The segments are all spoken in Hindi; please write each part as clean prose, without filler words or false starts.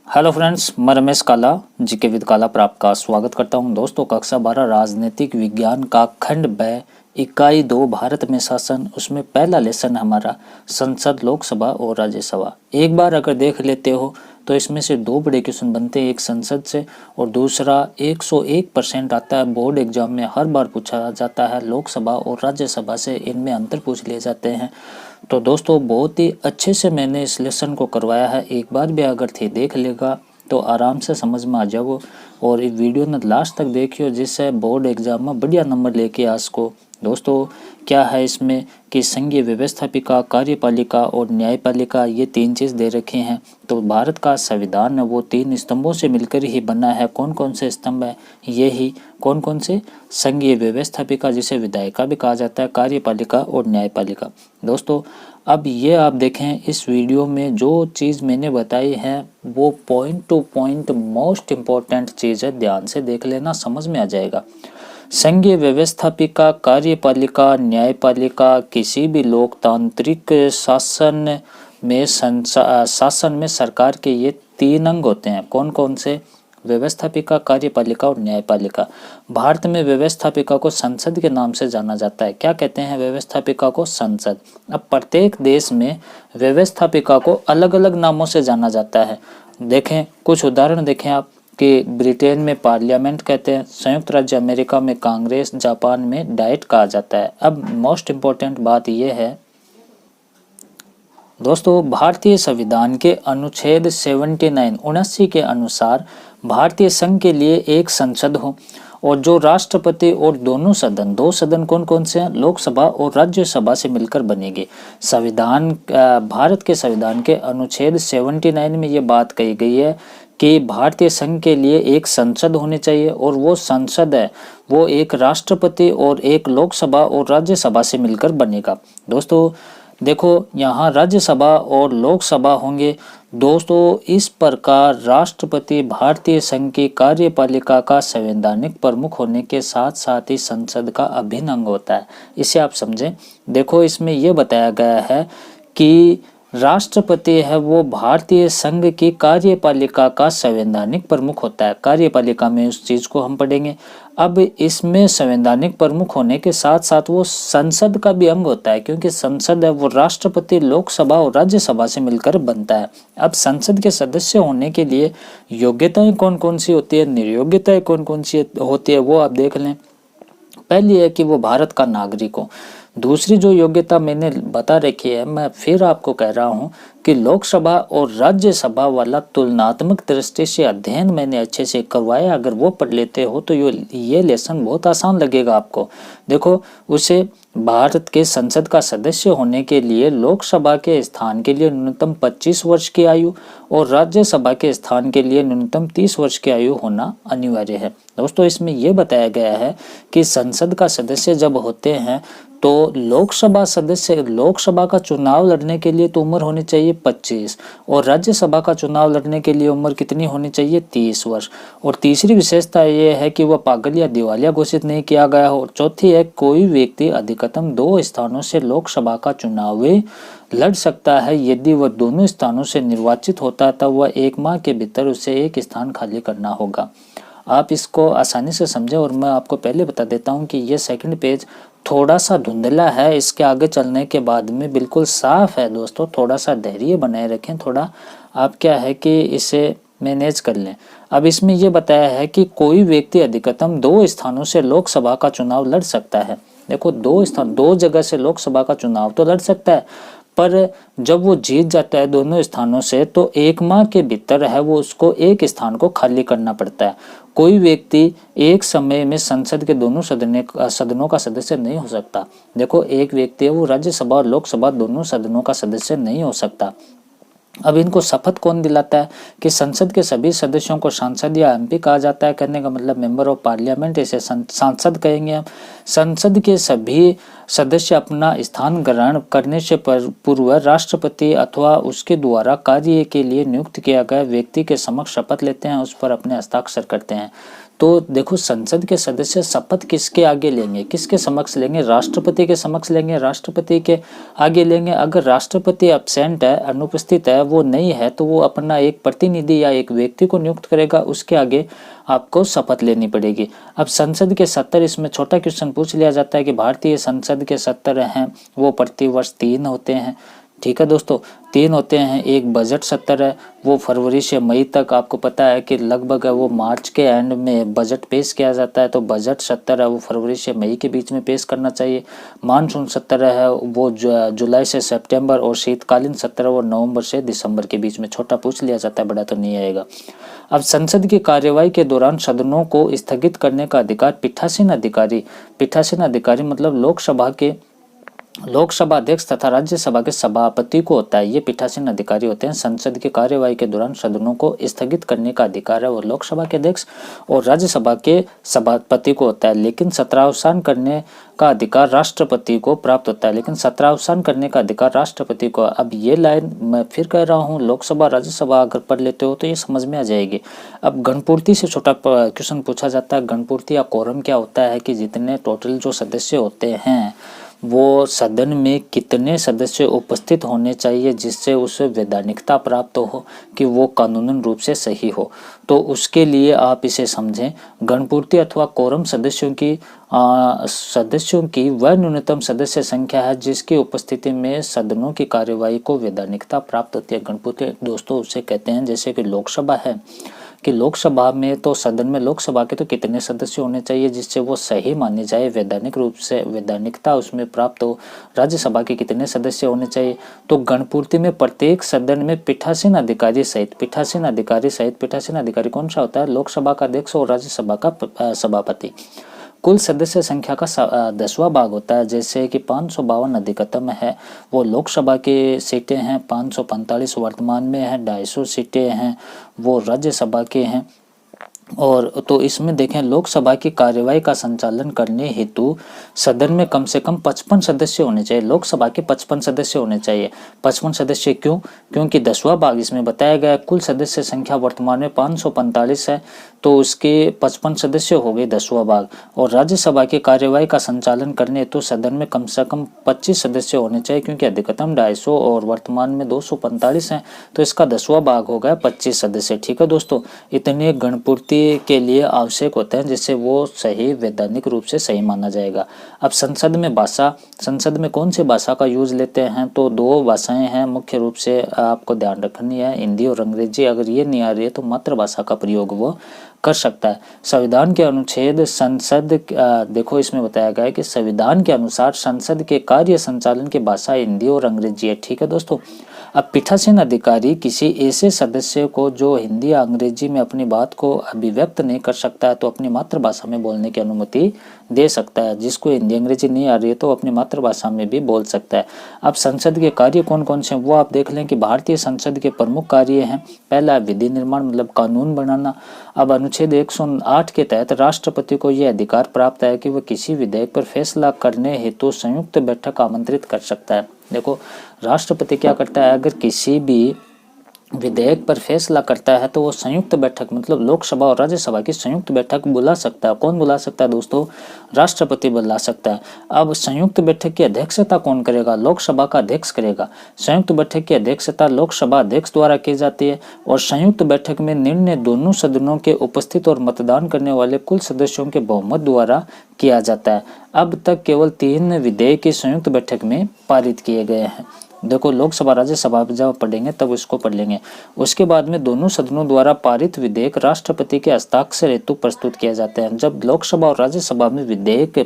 हेलो फ्रेंड्स, मैं रमेश काला जीके विद काला पर आपका स्वागत करता हूं। दोस्तों, कक्षा 12 राजनीतिक विज्ञान का खंड ब इकाई 2 भारत में शासन, उसमें पहला लेसन हमारा संसद, लोकसभा और राज्यसभा। एक बार अगर देख लेते हो तो इसमें से दो बड़े क्वेश्चन बनते हैं, एक संसद से और दूसरा 101% आता है बोर्ड एग्जाम में, हर बार पूछा जाता है लोकसभा और राज्यसभा से, इनमें अंतर पूछ लिए जाते हैं। तो दोस्तों, बहुत ही अच्छे से मैंने इस लेसन को करवाया है, एक बार भी अगर थे देख लेगा तो आराम से समझ में आ जाओ। और इस वीडियो ने लास्ट तक देखियो, जिससे बोर्ड एग्जाम में बढ़िया नंबर लेके आ सको। दोस्तों, क्या है इसमें कि संघीय व्यवस्थापिका, कार्यपालिका और न्यायपालिका, ये तीन चीज़ दे रखे हैं। तो भारत का संविधान है वो तीन स्तंभों से मिलकर ही बना है। कौन कौन से स्तंभ है? ये ही कौन कौन से? संघीय व्यवस्थापिका, जिसे विधायिका भी कहा जाता है, कार्यपालिका और न्यायपालिका। दोस्तों, अब ये आप देखें, इस वीडियो में जो चीज़ मैंने बताई है वो point to point most important चीज़ है, ध्यान से देख लेना, समझ में आ जाएगा। संघीय व्यवस्थापिका, कार्यपालिका, न्यायपालिका किसी भी लोकतांत्रिक शासन में सरकार के ये तीन अंग होते हैं। कौन कौन से? व्यवस्थापिका, कार्यपालिका और न्यायपालिका। भारत में व्यवस्थापिका को संसद के नाम से जाना जाता है। क्या कहते हैं व्यवस्थापिका को? संसद। अब प्रत्येक देश में व्यवस्थापिका को अलग अलग नामों से जाना जाता है। देखें, कुछ उदाहरण देखें आप कि ब्रिटेन में पार्लियामेंट कहते हैं, संयुक्त राज्य अमेरिका में कांग्रेस, जापान में डाइट कहा जाता है। अब मोस्ट इम्पोर्टेंट बात यह है दोस्तों, भारतीय संविधान के अनुच्छेद 79 के अनुसार भारतीय संघ के लिए एक संसद हो और जो राष्ट्रपति और दो सदन कौन कौन से हैं? लोकसभा और राज्यसभा से मिलकर बनेंगे। संविधान, भारत के संविधान के अनुच्छेद 79 में ये बात कही गई है कि भारतीय संघ के लिए एक संसद होनी चाहिए और वो संसद है वो एक राष्ट्रपति और एक लोकसभा और राज्यसभा से मिलकर बनेगा। दोस्तों देखो, यहाँ राज्यसभा और लोकसभा होंगे। दोस्तों, इस प्रकार राष्ट्रपति भारतीय संघ की कार्यपालिका का संवैधानिक प्रमुख होने के साथ साथ ही संसद का अभिन्न अंग होता है। इसे आप समझें। देखो, इसमें यह बताया गया है कि राष्ट्रपति है वो भारतीय संघ की कार्यपालिका का संवैधानिक प्रमुख होता है। कार्यपालिका में उस चीज को हम पढ़ेंगे। अब इसमें संवैधानिक प्रमुख होने के साथ साथ वो संसद का भी अंग होता है, क्योंकि संसद है वो राष्ट्रपति, लोकसभा और राज्यसभा से मिलकर बनता है। अब संसद के सदस्य होने के लिए योग्यताएं कौन कौन सी होती है, निर्योग्यताएं कौन कौन सी होती है, वो आप देख लें। पहली है कि वो भारत का नागरिक हो। दूसरी जो योग्यता मैंने बता रखी है, मैं फिर आपको कह रहा हूं कि लोकसभा और राज्यसभा वाला तुलनात्मक दृष्टि से अध्ययन मैंने अच्छे से करवाया। अगर वो पढ़ लेते हो तो ये लेसन बहुत आसान लगेगा आपको। देखो, उसे भारत के संसद का सदस्य होने के लिए लोकसभा के स्थान के लिए न्यूनतम 25 वर्ष की आयु और राज्यसभा के स्थान के लिए न्यूनतम 30 वर्ष की आयु होना अनिवार्य है। दोस्तों, इसमें यह बताया गया है कि संसद का सदस्य जब होते हैं तो लोकसभा का चुनाव लड़ने के लिए तो उम्र होनी चाहिए 25 और राज्यसभा का चुनाव लड़ने के लिए उम्र कितनी होनी चाहिए? 30 वर्ष। और तीसरी विशेषता ये है कि वह पागल या दिवालिया घोषित नहीं किया गया हो। और चौथी है, कोई व्यक्ति अधिकतम 2 स्थानों से लोकसभा का चुनाव लड़ सकता है। यदि वह दोनों स्थानों से निर्वाचित होता है तब वह 1 माह के भीतर उसे एक स्थान खाली करना होगा। आप इसको आसानी से समझें। और मैं आपको पहले बता देता हूं कि ये सेकंड पेज थोड़ा सा धुंधला है, इसके आगे चलने के बाद में बिल्कुल साफ है। दोस्तों, थोड़ा सा धैर्य बनाए रखें, थोड़ा आप क्या है कि इसे मैनेज कर लें। अब इसमें यह बताया है कि कोई व्यक्ति अधिकतम 2 स्थानों से लोकसभा का चुनाव लड़ सकता है। देखो, 2 जगह से लोकसभा का चुनाव तो लड़ सकता है, पर जब वो जीत जाता है दोनों स्थानों से तो 1 माह के भीतर है वो उसको एक स्थान को खाली करना पड़ता है। कोई व्यक्ति एक समय में संसद के दोनों सदनों का सदस्य नहीं हो सकता। देखो, एक व्यक्ति है वो राज्यसभा और लोकसभा दोनों सदनों का सदस्य नहीं हो सकता। अब इनको शपथ कौन दिलाता है कि संसद के सभी सदस्यों को सांसद या एमपी कहा जाता है। कहने का मतलब मेंबर ऑफ पार्लियामेंट, इसे सांसद कहेंगे हम। संसद के सभी सदस्य अपना स्थान ग्रहण करने से पूर्व राष्ट्रपति अथवा उसके द्वारा कार्य के लिए नियुक्त किया गया व्यक्ति के समक्ष शपथ लेते हैं, उस पर अपने हस्ताक्षर करते हैं। तो देखो संसद के सदस्य शपथ किसके आगे लेंगे, किसके समक्ष लेंगे, राष्ट्रपति के समक्ष लेंगे, राष्ट्रपति के आगे लेंगे। अगर राष्ट्रपति अब्सेंट है, अनुपस्थित है, वो नहीं है, तो वो अपना एक प्रतिनिधि या एक व्यक्ति को नियुक्त करेगा, उसके आगे आपको शपथ लेनी पड़ेगी। अब संसद के 70, इसमें छोटा क्वेश्चन पूछ लिया जाता है कि भारतीय संसद के 70 हैं वो प्रतिवर्ष 3 होते हैं। ठीक है दोस्तों, 3 होते हैं। एक बजट सत्र है, वो फरवरी से मई तक, आपको पता है कि लगभग वो मार्च के एंड में बजट पेश किया जाता है, तो बजट सत्र है वो फरवरी से मई के बीच में पेश करना चाहिए। मानसून सत्र है वो जुलाई से सितंबर, और शीतकालीन सत्र वो नवंबर से दिसंबर के बीच में। छोटा पूछ लिया जाता है, बड़ा तो नहीं आएगा। अब संसद की कार्यवाही के दौरान सदनों को स्थगित करने का अधिकार पीठासीन अधिकारी मतलब लोकसभा अध्यक्ष तथा राज्यसभा के सभापति को होता है। ये पीठासीन अधिकारी होते हैं। संसद की कार्यवाही के दौरान सदनों को स्थगित करने का अधिकार है वो लोकसभा के अध्यक्ष और राज्यसभा के सभापति को होता है। लेकिन सत्रावसान करने का अधिकार राष्ट्रपति को प्राप्त होता है। लेकिन सत्रावसान करने का अधिकार राष्ट्रपति को। अब ये लाइन मैं फिर कह रहा हूँ, लोकसभा राज्यसभा अगर पढ़ लेते हो तो ये समझ में आ जाएगी। अब गणपूर्ति से छोटा क्वेश्चन पूछा जाता है। गणपूर्ति या कोरम क्या होता है कि जितने टोटल जो सदस्य होते हैं वो सदन में कितने सदस्य उपस्थित होने चाहिए जिससे उसे वैधानिकता प्राप्त हो कि वो कानूनन रूप से सही हो। तो उसके लिए आप इसे समझें, गणपूर्ति अथवा कोरम सदस्यों की वह न्यूनतम सदस्य संख्या है जिसकी उपस्थिति में सदनों की कार्यवाही को वैधानिकता प्राप्त होती है। गणपूर्ति दोस्तों उसे कहते हैं, जैसे कि लोकसभा है कि लोकसभा में तो सदन में लोकसभा के तो कितने सदस्य होने चाहिए जिससे वो सही मानी जाए, वैधानिक रूप से वैधानिकता उसमें प्राप्त हो। राज्यसभा के कितने सदस्य होने चाहिए, तो गणपूर्ति में प्रत्येक सदन में पीठासीन अधिकारी कौन सा होता है, लोकसभा का अध्यक्ष और राज्यसभा का सभापति। कुल सदस्य संख्या का 10वां भाग होता है। जैसे कि 552 अधिकतम है वो लोकसभा के सीटें हैं, 545 वर्तमान में है, 250 सीटें हैं वो राज्यसभा के हैं। और तो इसमें देखें, लोकसभा की कार्यवाही का संचालन करने हेतु सदन में कम से कम 55 सदस्य होने चाहिए। लोकसभा के 55 सदस्य होने चाहिए। 55 सदस्य क्यों? क्योंकि 10वां भाग इसमें बताया गया कुल सदस्य संख्या वर्तमान में 545 है, तो उसके 55 सदस्य हो गए 10वां भाग। और राज्यसभा की कार्यवाही का संचालन करने हेतु सदन में कम से कम 25 सदस्य होने चाहिए, क्योंकि अधिकतम 250 और वर्तमान में 245 हैं, तो इसका 10वां भाग हो गया 25 सदस्य। ठीक है दोस्तों, इतने गणपूर्ति के लिए आवश्यक होते हैं जिससे वो सही वैधानिक रूप से सही माना जाएगा। अब संसद में कौन सी भाषा का यूज लेते हैं, तो 2 भाषाएं हैं मुख्य रूप से आपको ध्यान रखनी है, हिंदी और अंग्रेजी। अगर ये नहीं आ रही है तो मातृभाषा का प्रयोग वो कर सकता है। संविधान के अनुच्छेद देखो इसमें बताया गया है कि संविधान के अनुसार संसद के कार्य संचालन की भाषा हिंदी और अंग्रेजी है। ठीक है दोस्तों। अब पीठासीन अधिकारी किसी ऐसे सदस्य को जो हिंदी या अंग्रेजी में अपनी बात को अभिव्यक्त नहीं कर सकता है तो अपनी मातृभाषा में बोलने की अनुमति दे सकता है। जिसको हिंदी अंग्रेजी नहीं आ रही है तो अपनी मातृभाषा में भी बोल सकता है। अब संसद के कार्य कौन कौन से हैं वो आप देख लें कि भारतीय संसद के प्रमुख कार्य हैं। पहला विधि निर्माण मतलब कानून बनाना। अब अनुच्छेद 108 के तहत राष्ट्रपति को यह अधिकार प्राप्त है कि वह किसी विधेयक पर फैसला करने हेतु संयुक्त बैठक आमंत्रित कर सकता है। देखो राष्ट्रपति क्या करता है, अगर किसी भी विधेयक पर फैसला करता है तो वो संयुक्त बैठक मतलब लोकसभा और राज्यसभा की संयुक्त बैठक बुला सकता है। कौन बुला सकता है दोस्तों? राष्ट्रपति बुला सकता है। अब संयुक्त बैठक की अध्यक्षता कौन करेगा? लोकसभा का अध्यक्ष करेगा। संयुक्त बैठक की अध्यक्षता लोकसभा अध्यक्ष द्वारा की जाती है और संयुक्त बैठक में निर्णय दोनों सदनों के उपस्थित और मतदान करने वाले कुल सदस्यों के बहुमत द्वारा किया जाता है। अब तक केवल 3 विधेयक की संयुक्त बैठक में पारित किए गए हैं। देखो लोकसभा राज्यसभा जब पढ़ेंगे तब इसको पढ़ लेंगे। उसके बाद में दोनों सदनों द्वारा पारित विधेयक राष्ट्रपति के हस्ताक्षर हेतु प्रस्तुत किए जाते हैं। जब लोकसभा और राज्यसभा में विधेयक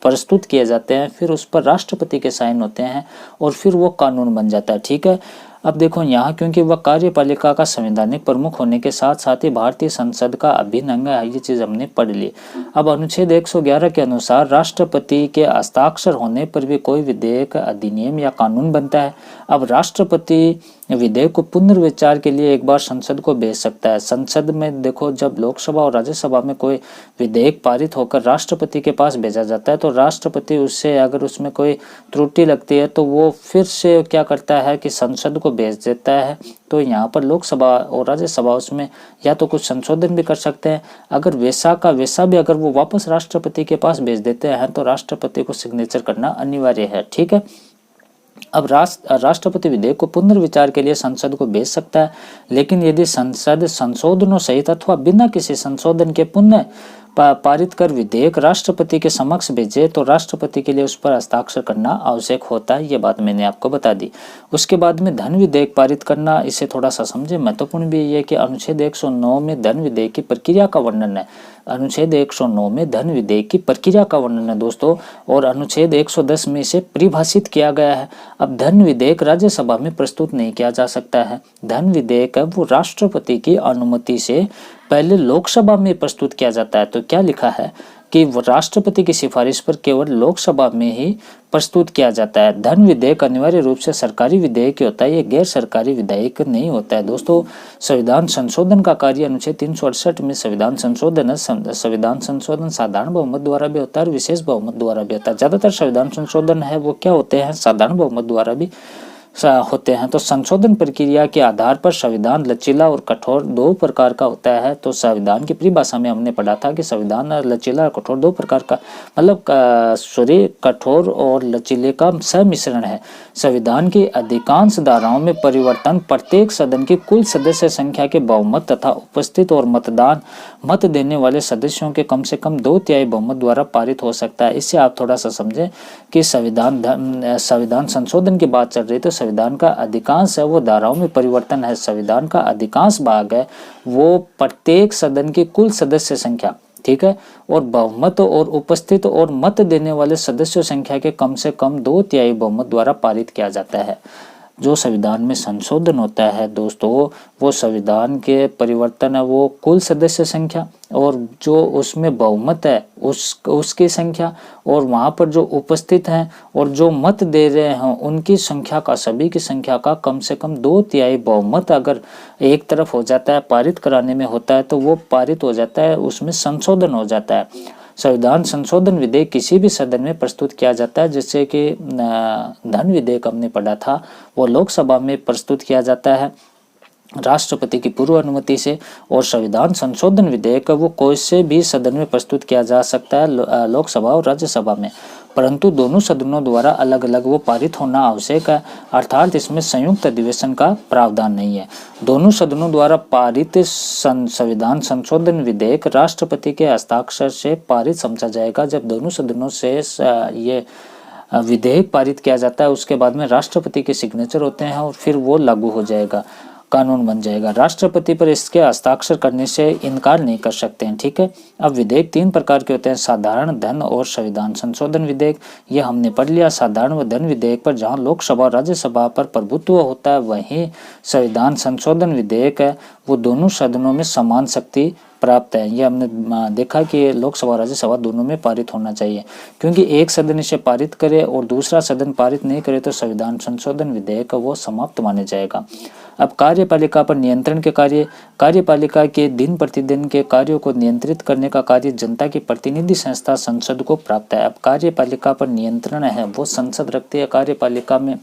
प्रस्तुत किए जाते हैं फिर उस पर राष्ट्रपति के साइन होते हैं और फिर वो कानून बन जाता है। ठीक है। अब देखो यहाँ क्योंकि वह कार्यपालिका का संवैधानिक प्रमुख होने के साथ साथ ही भारतीय संसद का अभिन्न अंग है, ये चीज हमने पढ़ ली। अब अनुच्छेद 111 के अनुसार राष्ट्रपति के हस्ताक्षर होने पर भी कोई विधेयक, अधिनियम या कानून बनता है। अब राष्ट्रपति विधेयक को पुनर्विचार के लिए एक बार संसद को भेज सकता है। संसद में देखो, जब लोकसभा और राज्यसभा में कोई विधेयक पारित होकर राष्ट्रपति के पास भेजा जाता है तो राष्ट्रपति उससे अगर उसमें कोई त्रुटि लगती है तो वो फिर से क्या करता है कि संसद को भेज देता है। तो यहाँ पर लोकसभा और राज्यसभा उसमें या तो कुछ संशोधन भी कर सकते हैं। अगर वैसा का वैसा भी अगर वो वापस राष्ट्रपति के पास भेज देते हैं तो राष्ट्रपति को सिग्नेचर करना अनिवार्य है। ठीक है। अब राष्ट्रपति विधेयक को पुनर्विचार के लिए संसद को भेज सकता है, लेकिन यदि संसद संशोधनों सहित अथवा बिना किसी संशोधन के पुनः पारित कर विधेयक राष्ट्रपति के समक्ष भेजे तो राष्ट्रपति के लिए उस पर हस्ताक्षर करना आवश्यक होता है। ये बात मैंने आपको बता दी। उसके बाद में धन विधेयक पारित करना, इसे थोड़ा सा समझे। महत्वपूर्ण भी ये कि अनुच्छेद 109 में धन विधेयक की प्रक्रिया का वर्णन है। अनुच्छेद 109 में धन विधेयक की प्रक्रिया का वर्णन है दोस्तों, और अनुच्छेद 110 में इसे परिभाषित किया गया है। अब धन विधेयक राज्यसभा में प्रस्तुत नहीं किया जा सकता है। धन विधेयक है वो राष्ट्रपति की अनुमति से पहले लोकसभा में प्रस्तुत किया जाता है। तो क्या लिखा है कि राष्ट्रपति की सिफारिश पर केवल लोकसभा में ही प्रस्तुत किया जाता है। धन विधेयक अनिवार्य रूप से सरकारी विधेयक ही होता है, ये गैर सरकारी विधेयक नहीं होता है। दोस्तों, संविधान संशोधन का कार्य अनुच्छेद 368 में संविधान संशोधन है। संविधान संशोधन साधारण बहुमत द्वारा भी होता है और विशेष बहुमत द्वारा भी होता है। ज्यादातर संविधान संशोधन है वो क्या होते हैं, साधारण बहुमत द्वारा भी होते हैं। तो संशोधन प्रक्रिया के आधार पर संविधान लचीला और कठोर दो प्रकार का होता है। तो संविधान की परिभाषा में हमने पढ़ा था कि संविधान लचीला और कठोर दो प्रकार का, मतलब कठोर और लचीले का सम्मिश्रण है। संविधान की अधिकांश धाराओं में परिवर्तन प्रत्येक सदन की कुल सदस्य संख्या के बहुमत तथा उपस्थित और मत देने वाले सदस्यों के कम से कम 2/3 बहुमत द्वारा पारित हो सकता है। इससे आप थोड़ा सा समझें कि संविधान संशोधन की बात चल रही है तो संविधान का अधिकांश है वो धाराओं में परिवर्तन है। संविधान का अधिकांश भाग है वो प्रत्येक सदन की कुल सदस्य संख्या, ठीक है, और बहुमत और उपस्थित और मत देने वाले सदस्यों संख्या के कम से कम 2/3 बहुमत द्वारा पारित किया जाता है। जो संविधान में संशोधन होता है दोस्तों, वो संविधान के परिवर्तन है वो कुल सदस्य संख्या और जो उसमें बहुमत है उसकी संख्या और वहाँ पर जो उपस्थित हैं और जो मत दे रहे हैं उनकी संख्या का, सभी की संख्या का कम से कम 2/3 बहुमत अगर एक तरफ हो जाता है, पारित कराने में होता है तो वो पारित हो जाता है, उसमें संशोधन हो जाता है। संविधान संशोधन विधेयक किसी भी सदन में प्रस्तुत किया जाता है, जैसे कि धन विधेयक हमने पढ़ा था वो लोकसभा में प्रस्तुत किया जाता है राष्ट्रपति की पूर्व अनुमति से, और संविधान संशोधन विधेयक वो कोई से भी सदन में प्रस्तुत किया जा सकता है, लोकसभा और राज्यसभा में, परंतु दोनों सदनों द्वारा अलग अलग वो पारित होना आवश्यक है, अर्थात इसमें संयुक्त अधिवेशन का प्रावधान नहीं है। दोनों सदनों द्वारा पारित संविधान संशोधन विधेयक राष्ट्रपति के हस्ताक्षर से पारित समझा जाएगा। जब दोनों सदनों से ये विधेयक पारित किया जाता है उसके बाद में राष्ट्रपति के सिग्नेचर होते हैं और फिर वो लागू हो जाएगा, कानून बन जाएगा। राष्ट्रपति पर इसके हस्ताक्षर करने से इनकार नहीं कर सकते हैं। ठीक है। अब विधेयक 3 प्रकार के होते हैं, साधारण, धन और संविधान संशोधन विधेयक। ये हमने पढ़ लिया। साधारण व धन विधेयक पर जहां लोकसभा और राज्यसभा पर प्रभुत्व होता है, वहीं संविधान संशोधन विधेयक है वो दोनों सदनों में समान शक्ति प्राप्त है। ये हमने देखा कि लोकसभा और राज्यसभा दोनों में पारित होना चाहिए, क्योंकि एक सदन इसे पारित करे और दूसरा सदन पारित नहीं करे तो संविधान संशोधन विधेयक वो समाप्त माने जाएगा। अब कार्यपालिका पर नियंत्रण के कार्य। कार्यपालिका के दिन प्रतिदिन के कार्यों को नियंत्रित करने का कार्य जनता की प्रतिनिधि संस्था संसद को प्राप्त है। अब कार्यपालिका पर नियंत्रण है वो संसद रखती है। कार्यपालिका में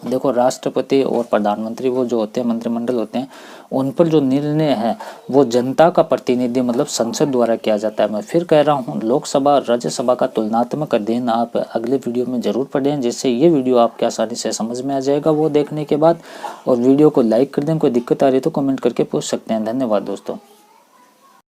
देखो राष्ट्रपति और प्रधानमंत्री वो जो होते हैं, मंत्रिमंडल होते हैं, उन पर जो निर्णय है वो जनता का प्रतिनिधि मतलब संसद द्वारा किया जाता है। मैं फिर कह रहा हूँ, लोकसभा और राज्यसभा का तुलनात्मक अध्ययन आप अगले वीडियो में जरूर पढ़ें, जिससे ये वीडियो आपके आसानी से समझ में आ जाएगा वो देखने के बाद। और वीडियो को लाइक कर दें, कोई दिक्कत आ रही है तो कमेंट करके पूछ सकते हैं। धन्यवाद दोस्तों।